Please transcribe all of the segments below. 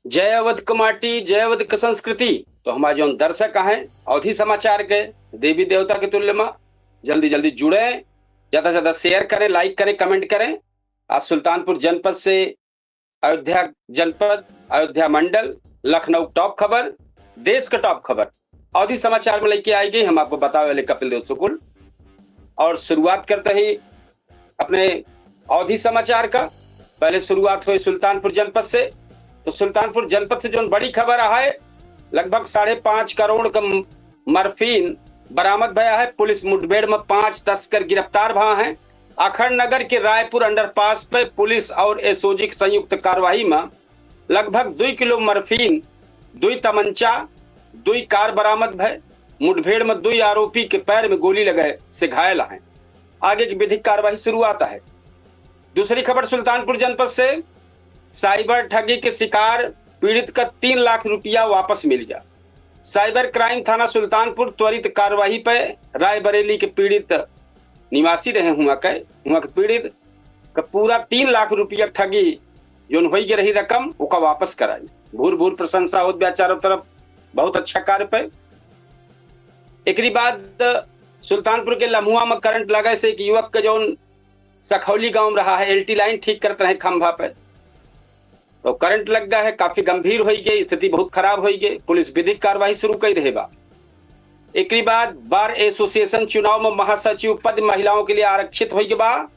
जय अवध कमाटी, जय अवध की संस्कृति। तो हमारे जो दर्शक हैं अवधि समाचार के देवी देवता के तुल्य में जल्दी जल्दी जुड़े, ज्यादा से ज्यादा शेयर करें, लाइक करें, कमेंट करें। आज सुल्तानपुर जनपद से अयोध्या जनपद, अयोध्या मंडल, लखनऊ टॉप खबर, देश का टॉप खबर अवधि समाचार में लेके आई गई। हम आपको बताने वाले कपिल देव सुकुल। और शुरुआत करते ही अपने अवधि समाचार का। पहले शुरुआत हुई सुल्तानपुर जनपद से। तो सुल्तानपुर जनपद से जो बड़ी खबर है, लगभग 5.5 करोड़ का मर्फीन बरामद भया है। पुलिस मुठभेड़ में 5 तस्कर गिरफ्तार भा हैं। अखंड नगर के रायपुर अंडरपास पे पुलिस और एसओजी की संयुक्त कार्रवाई में लगभग 2 किलो मर्फीन, 2 तमंचा, 2 कार बरामद भय। मुठभेड़ में 2 आरोपी के पैर में गोली लगे से घायल हैं। आगे की विधिक कार्रवाई शुरुआत है। दूसरी खबर सुल्तानपुर जनपद से, साइबर ठगी के शिकार पीड़ित का 3 लाख रुपया वापस मिल गया। साइबर क्राइम थाना सुल्तानपुर त्वरित कार्रवाई पे रायबरेली के पीड़ित निवासी रहे हुआ के पीड़ित का पूरा 3 लाख रुपया ठगी जो हुई के रही रकम ओका वापस कराई। भूर भूर प्रशंसा हो गया चारों तरफ, बहुत अच्छा कार्य पे। एक बाद सुल्तानपुर के लम्हुआ में करंट लगे से एक युवक के जो सखौली गांव में रहा है, एलटी लाइन ठीक करते रहे खंभा पे, तो करंट लग गया है। काफी गंभीर हो गई, स्थिति बहुत खराब हो गई। पुलिस विधिक कार्रवाई शुरू कर रहेगा। एक बाद बार एसोसिएशन चुनाव में महासचिव पद महिलाओं के लिए आरक्षित हो बा।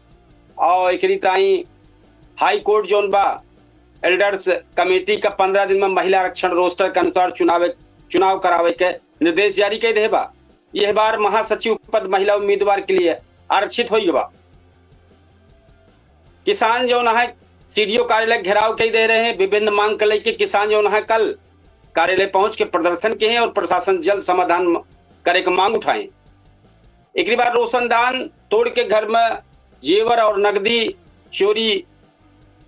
और एक ताई हाई कोर्ट जोन बा एल्डर्स कमेटी का 15 दिन में महिला आरक्षण रोस्टर के अनुसार चुनाव करावे के निर्देश जारी कर दे बा। यह बार महासचिव पद महिला उम्मीदवार के लिए आरक्षित हो बा। किसान जो है सीडीओ कार्यालय घेराव कई दे रहे हैं। विभिन्न मांग को लेकर किसान जो है कल कार्यालय पहुंच के प्रदर्शन किए हैं और प्रशासन जल्द समाधान करे की मांग उठाए। एक बार रोशनदान तोड़ के घर में जेवर और नकदी चोरी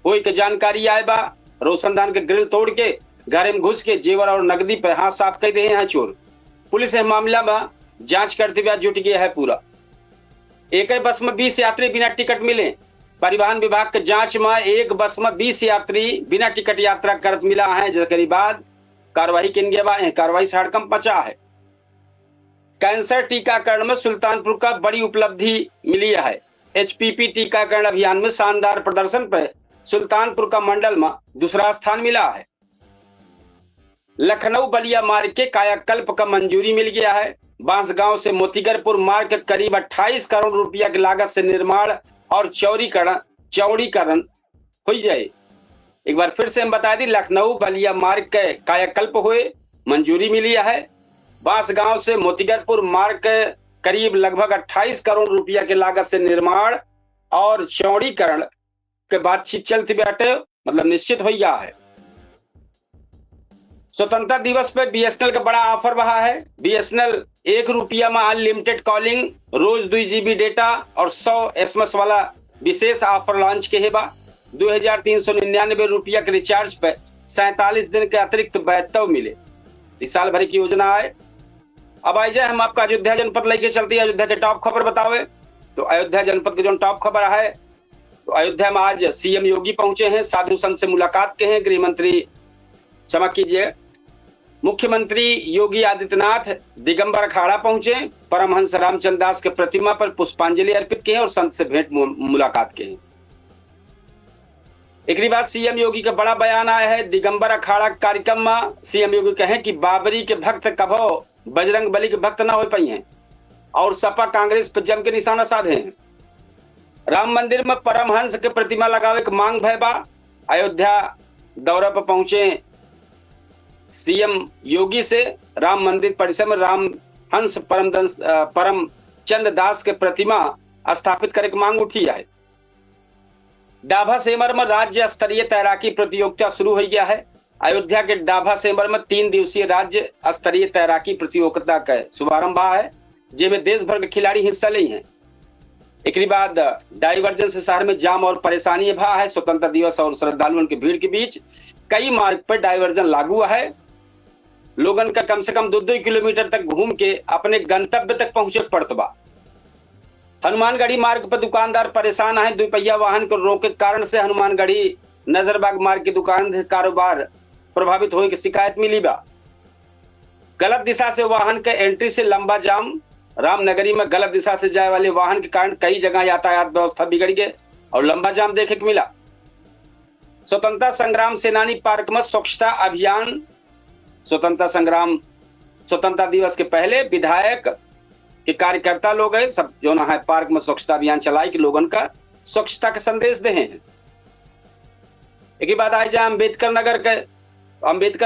हुई के जानकारी आए बा। रोशनदान के ग्रिल तोड़ के घर में घुस के जेवर और नकदी पे हाथ साफ कर दे हैं चोर। पुलिस इस मामला में जांच करते हुए जुट गया है पूरा। एक ही बस में 20 यात्री बिना टिकट मिले। परिवहन विभाग के जांच में एक बस में 20 यात्री बिना टिकट यात्रा करत मिला है, जिसके बाद कार्रवाई किन गया। कार्रवाई से हड़कंप मचा है। कैंसर टीकाकरण में सुल्तानपुर का बड़ी उपलब्धि मिली है। एचपीवी टीकाकरण अभियान में शानदार प्रदर्शन पर सुल्तानपुर का मंडल में दूसरा स्थान मिला है। लखनऊ बलिया मार्ग के कायाकल्प का मंजूरी मिल गया है। बांसगांव से मोतीगरपुर मार्ग के करीब 28 करोड़ रुपया की लागत से निर्माण और चौड़ीकरण हो जाए। एक बार फिर से हम बता दी, लखनऊ बलिया मार्ग के कायाकल्प हुए मंजूरी मिली है। बांसगांव से मोतीगरपुर मार्ग के करीब लगभग 28 करोड़ रुपया की लागत से निर्माण और चौड़ीकरण के बातचीत चलती बैठे, मतलब निश्चित हो गया है। स्वतंत्रता दिवस पे बीएसएनएल का बड़ा ऑफर रहा है। बीएसएनएल 1 रुपया में अनलिमिटेड कॉलिंग, रोज 2 GB डेटा और 100 SMS वाला विशेष ऑफर लॉन्च के बा। 2399 रुपया के रिचार्ज पे 47 दिन के अतिरिक्त बैतव मिले। इस साल भर की योजना है। अब आई जाए हम आपका अयोध्या जनपद लेके चलते हैं। अयोध्या के टॉप खबर बतावे तो अयोध्या जनपद की जो टॉप खबर है, तो अयोध्या में आज सीएम योगी पहुंचे हैं, साधु संत से मुलाकात के हैं। गृह मंत्री, क्षमा कीजिए, मुख्यमंत्री योगी आदित्यनाथ दिगंबर अखाड़ा पहुंचे, परमहंस रामचंद्र दास के प्रतिमा पर पुष्पांजलि अर्पित किए और संत से भेंट मुलाकात के हैं। एक बाद सीएम योगी का बड़ा बयान आया है। दिगंबर अखाड़ा कार्यक्रम में सीएम योगी कहे कि बाबरी के भक्त कभो बजरंग बली के भक्त ना हो पाई हैं और सपा कांग्रेस पर जम के निशाना साधे हैं। राम मंदिर में परमहंस के प्रतिमा लगावे की मांग भय बा। अयोध्या दौरा पर पहुंचे सीएम योगी से राम मंदिर परिसर में रामहंस परमचंद दास के प्रतिमा स्थापित करे की मांग उठी है। डाभा सेमर में राज्य स्तरीय तैराकी प्रतियोगिता शुरू हो गया है। अयोध्या के डाभा सेमर में 3 दिवसीय राज्य स्तरीय तैराकी प्रतियोगिता का शुभारंभ है, जिसमें देश भर के खिलाड़ी हिस्सा ले हैं। एक बाद डाइवर्जन से शहर में जाम और परेशानी भा है। स्वतंत्रता दिवस और श्रद्धालुओं की भीड़ के बीच कई मार्ग पर डाइवर्जन लागू है। लोगन का कम से कम 2-2 किलोमीटर तक घूम के अपने गंतव्य तक पहुंचे पड़तबा। हनुमानगढ़ी मार्ग पर दुकानदार परेशान है। 2 पहिया वाहन को रोके कारण से हनुमानगढ़ी नजरबाग मार्ग की दुकान कारोबार प्रभावित होने की शिकायत मिली बा। गलत दिशा से वाहन के एंट्री से लंबा जाम। रामनगरी में गलत दिशा से जाए वाले वाहन के कारण कई जगह यातायात व्यवस्था बिगड़ गई और लंबा जाम देखे को मिला। स्वतंत्रता संग्राम सेनानी पार्क में स्वच्छता अभियान। स्वतंत्रता दिवस के पहले विधायक के कार्यकर्ता लोग है सब जो ना है पार्क में स्वच्छता अभियान चलाई कि लोगों का स्वच्छता का संदेश दे हैं। एक ही बात आई जाए अम्बेडकर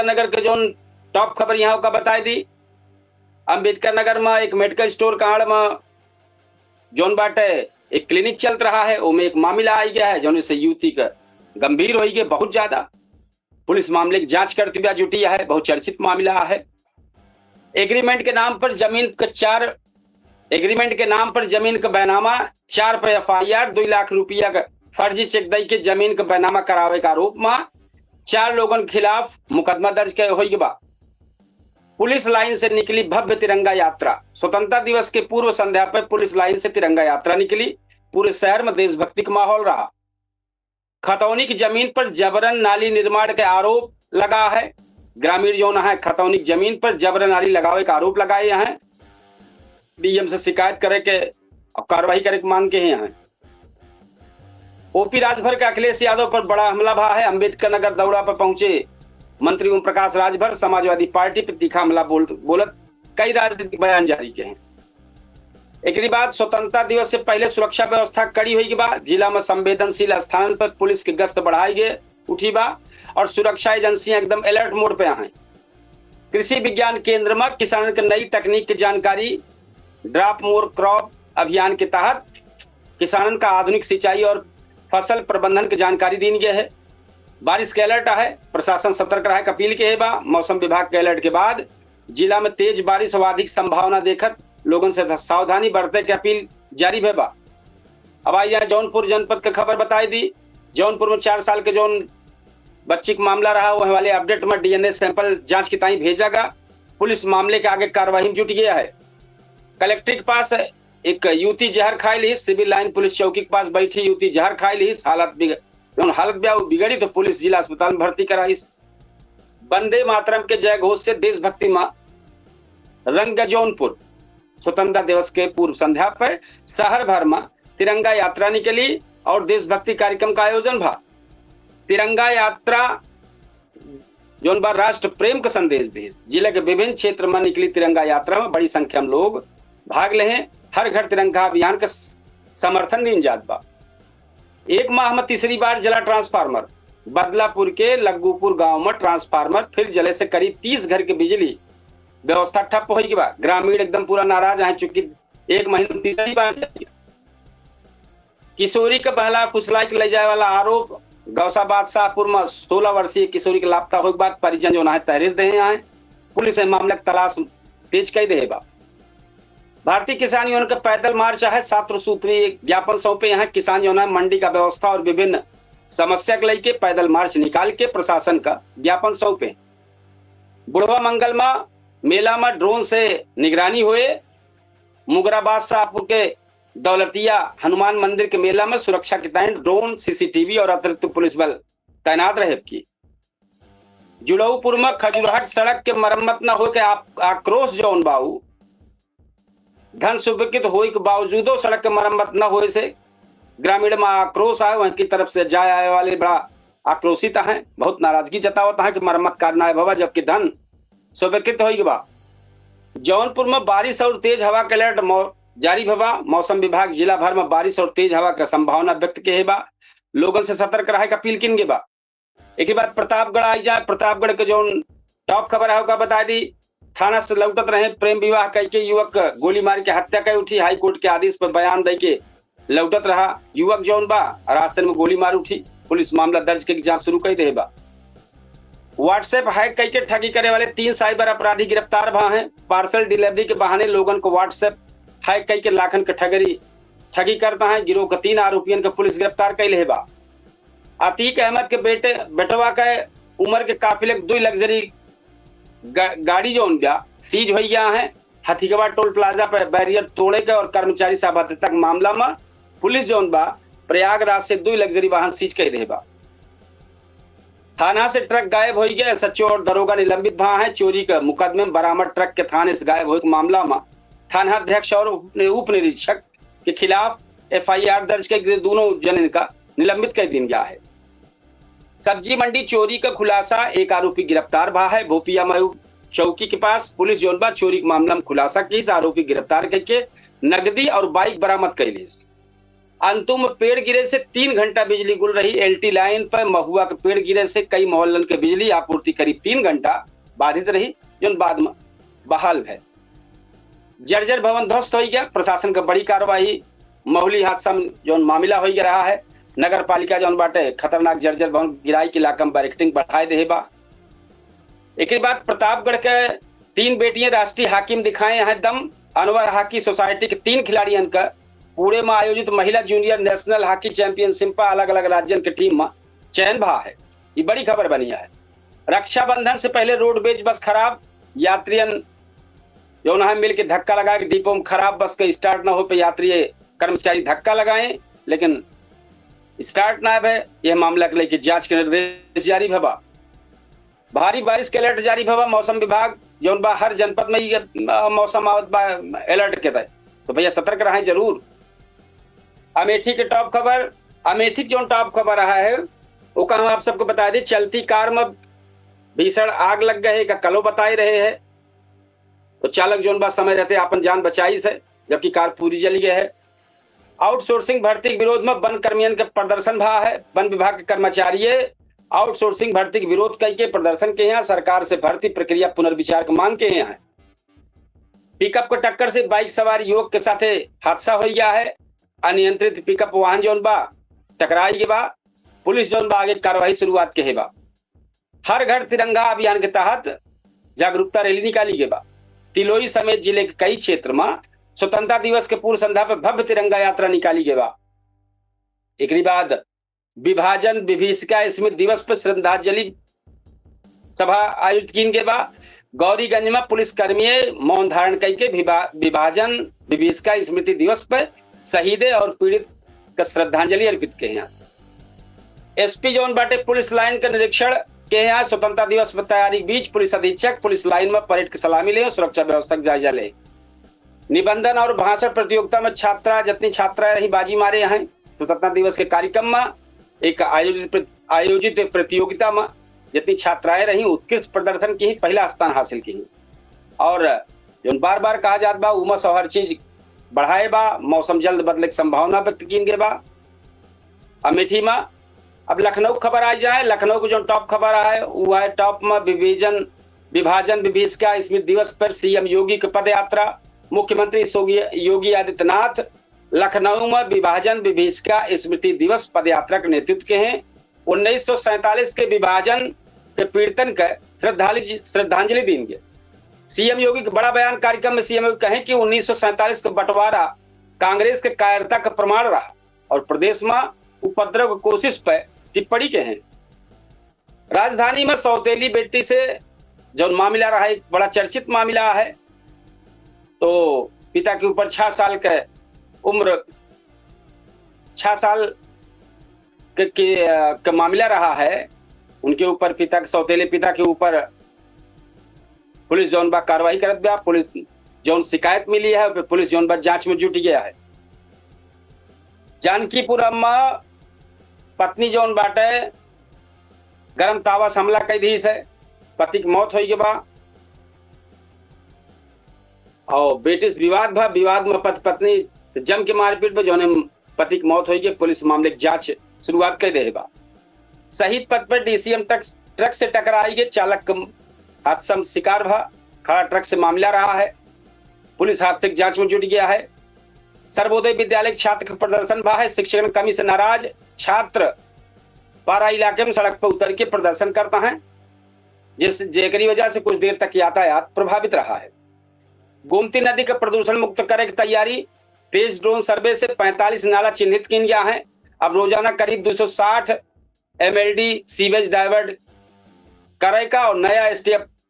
नगर के जो टॉप खबर यहाँ का बताई दी। अम्बेडकर नगर में एक मेडिकल स्टोर कांड में जोन बाटे एक क्लिनिक चल रहा है, उसमें एक मामला आई गया है जोन से युवती का गंभीर हो गई बहुत ज्यादा। पुलिस मामले की जांच करती हुई जुटी है, बहुत चर्चित मामला है। एग्रीमेंट के नाम पर जमीन का बैनामा, 4 पे FIR, 2 लाख रुपया का फर्जी चेक दई के जमीन का बैनामा करावे का आरोप में 4 लोगों के खिलाफ मुकदमा दर्ज हो बा। पुलिस लाइन से निकली भव्य तिरंगा यात्रा। स्वतंत्रता दिवस के पूर्व संध्या पर पुलिस लाइन से तिरंगा यात्रा निकली। पूरे शहर में देशभक्ति का माहौल रहा। खतौनी की जमीन पर जबरन नाली निर्माण के आरोप लगा है। ग्रामीण जो है खतौनी जमीन पर जबरन नाली लगावे का आरोप लगाए हैं। DM से शिकायत करे के और कार्रवाई करे के मांग के हैं। OP राजभर के अखिलेश यादव पर बड़ा हमला भा है। अम्बेडकर नगर दौरा पर पहुंचे मंत्री ओम प्रकाश राजभर समाजवादी पार्टी पर तीखा हमला बोलत कई राजनीतिक बयान जारी किए हैं। एक बाद स्वतंत्रता दिवस से पहले सुरक्षा व्यवस्था कड़ी हुई के बाद जिला में संवेदनशील स्थान पर पुलिस की गश्त बढ़ाई गई उठी बा और सुरक्षा एजेंसियां एकदम अलर्ट मोड पे हैं। कृषि विज्ञान केंद्र में किसानों की नई तकनीक की जानकारी। ड्रॉप मोर क्रॉप अभियान के तहत किसानों का आधुनिक सिंचाई और फसल प्रबंधन की जानकारी दी गई है। बारिश के अलर्ट है, प्रशासन सतर्क रहे अपील के बा। मौसम विभाग के अलर्ट के बाद जिला में तेज बारिश व अधिक संभावना देखत लोगों से सावधानी बरते की अपील जारी है बा। अब आइए जौनपुर जनपद की खबर बताई दी। जौनपुर में 4 साल के जौन बच्ची का मामला रहा वह वाले अपडेट में DNA सैंपल जांच की ताई भेजागा। पुलिस मामले के आगे कार्रवाई में जुट गया है। कलेक्ट्रेट के पास एक युवती जहर खाई ली। सिविल लाइन पुलिस चौकी के पास बैठी युवती जहर खाई ली। हालत बिगड़ी तो पुलिस जिला अस्पताल में भर्ती कराई। वंदे मातरम के जय घोष से देशभक्ति में रंग जौनपुर। स्वतंत्रता दिवस के पूर्व संध्या पर शहर भर में तिरंगा यात्रा निकली और देशभक्ति कार्यक्रम का आयोजन भा। तिरंगा यात्रा जोन बार राष्ट्र प्रेम का संदेश दी। जिले के विभिन्न क्षेत्र में निकली तिरंगा यात्रा में बड़ी संख्या में लोग भाग ले हैं। हर घर तिरंगा अभियान का समर्थन दी जात बा। एक माह में तीसरी बार जला ट्रांसफार्मर। बदलापुर के लग्गूपुर गांव में ट्रांसफार्मर फिर जले से करीब 30 घर की बिजली व्यवस्था ठप हो गई बा। ग्रामीण एकदम पूरा नाराज है चूंकि 1 महीने में तीसरी बार किशोरी का पहला फुसलाई के ले जाए वाला आरोप। गौसाबाद शाहपुर में 16 वर्षीय किशोरी के लापता होने के बाद परिजन जो है तहरीर दे हैं। पुलिस मामले की तलाश तेज कर दे बा। भारतीय किसान यूनियन का पैदल मार्च है। 7 सूत्रीय ज्ञापन सौंपे हैं। किसान जो है मंडी का व्यवस्था और विभिन्न समस्या के लेके पैदल मार्च निकाल के प्रशासन का ज्ञापन सौंपे। बुढ़वा मंगल में मेला में ड्रोन से निगरानी हुए। मुगराबाद शाहपुर के दौलतिया हनुमान मंदिर के मेला में सुरक्षा के तहत ड्रोन, CCTV और अतिरिक्त पुलिस बल तैनात रहे की। जुड़ौपुर में खजुराहट सड़क के मरम्मत न हो के आक्रोश जौन बाऊ धन स्वीकृत होने के बावजूदो सड़क के मरम्मत न होने से ग्रामीण में आक्रोश आए। वहीं की तरफ से जाए आए वाले बड़ा आक्रोशित हैं, बहुत नाराजगी जतावत है कि मरम्मत करना है बाबा जबकि धन स्वीकृत हो बा। जौनपुर में बारिश और तेज हवा के अलर्ट जारी भवा। मौसम विभाग जिला भर में बारिश और तेज हवा का संभावना व्यक्त के बा। लोगों से सतर्क रहे का अपील किन बा। एक बात प्रतापगढ़ आई जाए। प्रतापगढ़ के जो टॉप खबर है बता दी। थाना से लौटत रहे प्रेम विवाह करके युवक गोली मार के हत्या कर उठी। हाई कोर्ट के आदेश पर बयान दे के लौटत रहा युवक जौन बा रास्ते में गोली मार उठी। पुलिस मामला दर्ज के जांच शुरू कर दे बा। व्हाट्सएप हैक करके ठगी करे वाले 3 साइबर अपराधी गिरफ्तार भा हैं। पार्सल डिलीवरी के बहाने लोगों को व्हाट्सएप हैक करके लाखन के ठगी करता है। गिरोह के 3 आरोपियों को पुलिस गिरफ्तार कर ले बा। अतीक अहमद के बेटवा के उम्र के काफिले 2 लग्जरी गाड़ी जो सीज हो गया है। हथीगवा टोल प्लाजा पर बैरियर तोड़े के और कर्मचारी सावधानता मामला में पुलिस जो बा प्रयागराज से 2 लग्जरी वाहन सीज कर रहे बा। थाना से ट्रक गायब हो गया, सचिव और दरोगा निलंबित भा है। चोरी के मुकदमे में बरामद ट्रक के थाने से गायब हो मामला में थाना अध्यक्ष और उप निरीक्षक के खिलाफ FIR दर्ज कर दोनों जन का निलंबित कर दिया गया है। सब्जी मंडी चोरी का खुलासा, एक आरोपी गिरफ्तार भा है। भोपिया मऊ चौकी के पास पुलिस जोनबा चोरी के मामला में खुलासा की, आरोपी गिरफ्तार करके नगदी और बाइक बरामद कैली। अंतुम पेड़ गिरे से 3 घंटा बिजली गुल रही। LT लाइन पर महुआ के पेड़ गिरे से कई मोहल्लन के बिजली आपूर्ति करीब 3 घंटा बाधित रही, जो बाद में बहाल है। जर्जर भवन ध्वस्त हो गया, प्रशासन का बड़ी कार्रवाई। महुली हादसा में जो मामला हो रहा है, नगर पालिका जो बाटे खतरनाक जर्जर भवन गिराई के इलाका में बैरिकेडिंग बढ़ाए दे बा। एक बाद प्रतापगढ़ के 3 बेटियां राष्ट्रीय हाकी में दिखाए हैं दम। अनवर हाकी सोसाइटी के 3 खिलाड़ियों का पुणे में आयोजित महिला जूनियर नेशनल हॉकी चैंपियनशिप पर अलग अलग राज्यों की टीम में चयन भा है। ये बड़ी खबर बनी है। रक्षाबंधन से पहले रोडवेज बस खराब, यात्रियन जो है मिलकर धक्का लगाए। डिपो में खराब बस का स्टार्ट न हो पे यात्री कर्मचारी धक्का लगाए, लेकिन स्टार्ट ना है। यह मामला के लेकर जांच के निर्देश जारी भबा। भारी बारिश के अलर्ट जारी भबा। मौसम विभाग जो हर जनपद में मौसम अलर्ट के तहत, तो भैया सतर्क रहें जरूर। अमेठी के टॉप खबर, अमेठी जो टॉप खबर रहा है वो हम आप सबको बता दें। चलती कार में भीषण आग लग गए का कलो बताए रहे हैं, तो चालक जो बात समय रहते अपन जान बचाई से, जबकि कार पूरी जली गई है। आउटसोर्सिंग भर्ती के विरोध में वन कर्मियन के प्रदर्शन भा है। वन विभाग के कर्मचारी आउटसोर्सिंग भर्ती के विरोध करके प्रदर्शन के यहाँ सरकार से भर्ती प्रक्रिया पुनर्विचार की मांग के यहाँ है। पिकअप को टक्कर से बाइक सवार युवक के साथ हादसा हो गया है। अनियंत्रित पिकअप वाहन जो बा टकराई के बा, पुलिस जो बा आगे कार्रवाई शुरुआत के बा। हर घर तिरंगा अभियान के तहत जागरूकता रैली निकाली गई बा। तिलोई समेत जिले के कई क्षेत्र में स्वतंत्रता दिवस के पूर्व संध्या पर भव्य तिरंगा यात्रा निकाली गई बा। एक बाद विभाजन विभीषिका स्मृति दिवस पर श्रद्धांजलि सभा आयोजित की गई बा। गौरीगंज में पुलिस कर्मी मौन धारण करके विभाजन विभीषिका स्मृति दिवस पर शहीदे और पीड़ित का श्रद्धांजलि अर्पित के यहाँ। SP जोन बाटे पुलिस लाइन का निरीक्षण के यहाँ स्वतंत्रता दिवस पर तैयारी बीच पुलिस अधीक्षक पुलिस लाइन में परेड की सलामी ले, सुरक्षा व्यवस्था का जायजा ले। निबंधन और भाषण प्रतियोगिता में छात्रा जितनी छात्राएं रही बाजी मारे हैं। स्वतंत्रता दिवस के कार्यक्रम में एक आयोजित प्रतियोगिता में जितनी छात्राएं रही उत्कृष्ट प्रदर्शन की, पहला स्थान हासिल की। और जो बार बार कहा जाता बा उमस और हर चीज बढ़ाए बा, मौसम जल्द बदले की संभावना व्यक्त की गई बा अमेठी में। अब लखनऊ खबर आ जाए। लखनऊ को जो टॉप खबर है वो है टॉप में विभाजन विभीषिका स्मृति दिवस पर CM योगी की पद यात्रा। मुख्यमंत्री योगी आदित्यनाथ लखनऊ में विभाजन विभीषिका स्मृति दिवस पद यात्रा के नेतृत्व के हैं। 1947 के विभाजन के पीड़ितन का श्रद्धांजलि देंगे। CM योगी का बड़ा बयान कार्यक्रम में CM योगी कहें कि 1947 का बंटवारा कांग्रेस के कायरता का प्रमाण रहा और प्रदेश में उपद्रव की कोशिश पर टिप्पणी के हैं। राजधानी में सौतेली बेटी से जो मामला रहा एक बड़ा चर्चित मामला है। तो पिता के ऊपर 6 साल के उम्र 6 साल का मामला रहा है। उनके ऊपर पिता के सौतेले पिता के ऊपर पुलिस जोन बा कार्रवाई करत बा। पुलिस जोन शिकायत मिली है पुलिस जोन बा जांच में जुट गया है। जानकीपुरम में पत्नी जोन बाटे गरम तावा से हमला कर दी से पति की मौत हो गई बा। और बेटी से विवाद में पति पत्नी जम के मारपीट में जो पति की मौत हो गई। पुलिस मामले की जांच शुरुआत कर दे बा। शहीद पथ पर DCM ट्रक से टकराई गई, चालक हादसा में शिकार भा। खड़ा ट्रक से मामला रहा है। पुलिस हादसे की जांच में जुट गया है। सर्वोदय विद्यालय के छात्र का प्रदर्शन भा है। शिक्षक कमी से नाराज छात्र पारा इलाके में सड़क पर उतर के प्रदर्शन करता है, जेकरी वजह से कुछ देर तक यातायात प्रभावित रहा है। गोमती नदी का प्रदूषण मुक्त करे की तैयारी। तेज ड्रोन सर्वे से 45 नाला चिन्हित किया गया है। अब रोजाना करीब 260 MLD सीवेज डाइवर्ट करेगा और नया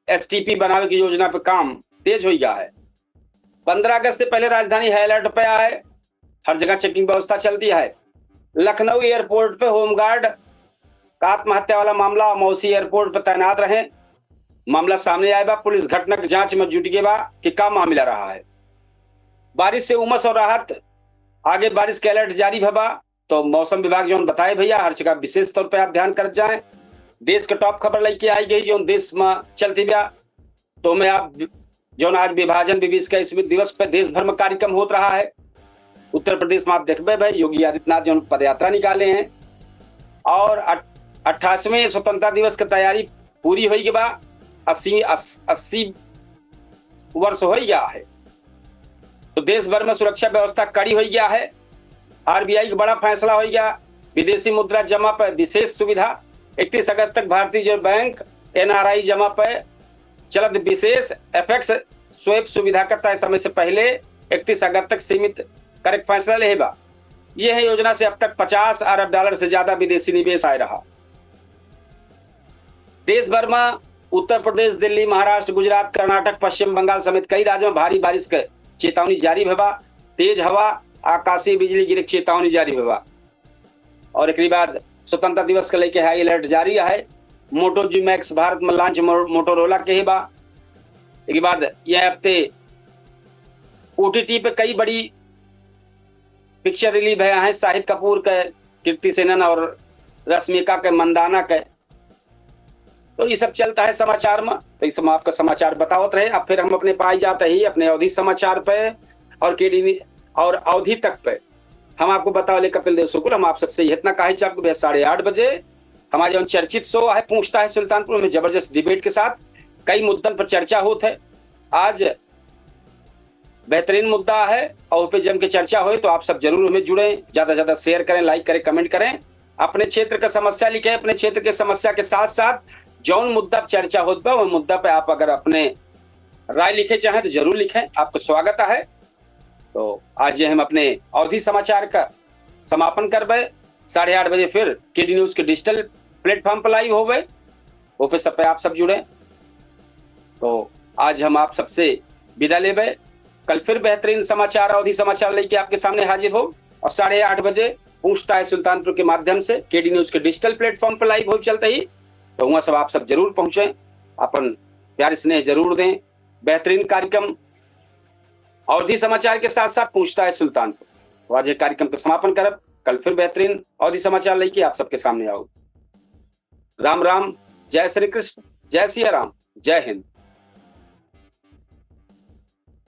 STP बनाने की योजना पर काम तेज हो गया है। 15 अगस्त से पहले राजधानी हाई अलर्ट पे है। हर जगह चेकिंग व्यवस्था चलती है। लखनऊ एयरपोर्ट पे होमगार्ड का आत्महत्या वाला मामला मौसी एयरपोर्ट पर तैनात रहे। मामला सामने आए बा, पुलिस घटना की जांच में जुट गई बा कि का मामला रहा है। बारिश से उमस और राहत, आगे बारिश के अलर्ट जारी भबा। तो मौसम विभाग जो बताए भैया हर जगह विशेष तौर पर आप ध्यान कर जाए। देश के टॉप खबर लेके आई गई जो देश में चलती बा। तो मैं आप जो आज विभाजन विविध स्मृति दिवस पे देश भर में कार्यक्रम होत रहा है। उत्तर प्रदेश में आप देखबे भाई योगी आदित्यनाथ जो पद यात्रा निकाले हैं और 28वें स्वतंत्रता दिवस की तैयारी पूरी हो गई बा। 80 वर्ष हो गया है। तो देश भर में सुरक्षा व्यवस्था कड़ी हो गया है। आरबीआई का बड़ा फैसला हो गया, विदेशी मुद्रा जमा पर विशेष सुविधा। 31 अगस्त तक भारतीय रिजर्व बैंक एनआरआई जमा पर चलत विशेष एफएक्स स्वैप सुविधा का तय समय से पहले 31 अगस्त तक सीमित करे फैसला ले बा। यह योजना से अब तक $50 अरब से ज्यादा विदेशी निवेश आए रहा। देश भर में उत्तर प्रदेश, दिल्ली, महाराष्ट्र, गुजरात, कर्नाटक, पश्चिम बंगाल समेत कई राज्यों में भारी बारिश के चेतावनी जारी भबा। तेज हवा, आकाशीय बिजली गिरे चेतावनी जारी भबा। और एक बाद स्वतंत्रता दिवस के लेके हाई अलर्ट जारी है। मोटो जी मैक्स भारत में लॉन्च मोटोरोला के बा। एक बाद यह हफ्ते ओटीटी पे कई बड़ी पिक्चर रिलीज भया है। शाहिद कपूर के, कीर्ति सेनन और रश्मिका के, मंदाना के। तो ये सब चलता है समाचार में। तो इस समय आपका समाचार बतावत रहे। अब फिर हम अपने पाई जाते ही अपने अवधि समाचार पे और केडीवी और अवधि तक पे हम आपको बताओ कपिल देव शुक्ल। हम आप सबसे इतना कहे आपको 8:30 बजे हमारे जो चर्चित शो है पूछता है सुल्तानपुर में जबरदस्त डिबेट के साथ कई मुद्दों पर चर्चा होती है। आज बेहतरीन मुद्दा है और पे जम के चर्चा हो तो आप सब जरूर हमें जुड़े, ज्यादा से ज्यादा शेयर करें, लाइक करें, कमेंट करें, अपने क्षेत्र का समस्या लिखें। अपने क्षेत्र के समस्या के साथ साथ जौन मुद्दा चर्चा होता है वो मुद्दा पे आप अगर अपने राय लिखे चाहें तो जरूर लिखें, आपको स्वागत है। तो आज ये हम अपने अवधि समाचार का समापन करबे। 8:30 बजे फिर केडी न्यूज के डिजिटल प्लेटफॉर्म पर लाइव होवे, वो पे सब पे आप सब जुड़े। तो आज हम आप सबसे विदा लेबे। कल फिर बेहतरीन समाचार अवधि समाचार लेके आपके सामने हाजिर हो और 8:30 बजे पूछता है सुल्तानपुर के माध्यम से केडी न्यूज के डिजिटल प्लेटफॉर्म पर लाइव हो चलते ही। तो वहां सब आप सब जरूर पहुंचे, अपन प्यार स्नेह जरूर दें। बेहतरीन कार्यक्रम अवधि समाचार के साथ साथ पूछता है सुल्तानपुर। तो आज कार्यक्रम का समापन करब। कल फिर बेहतरीन अवधि समाचार लेके आप सबके सामने आओ। राम राम, जय श्री कृष्ण, जय सिया राम, जय हिंद।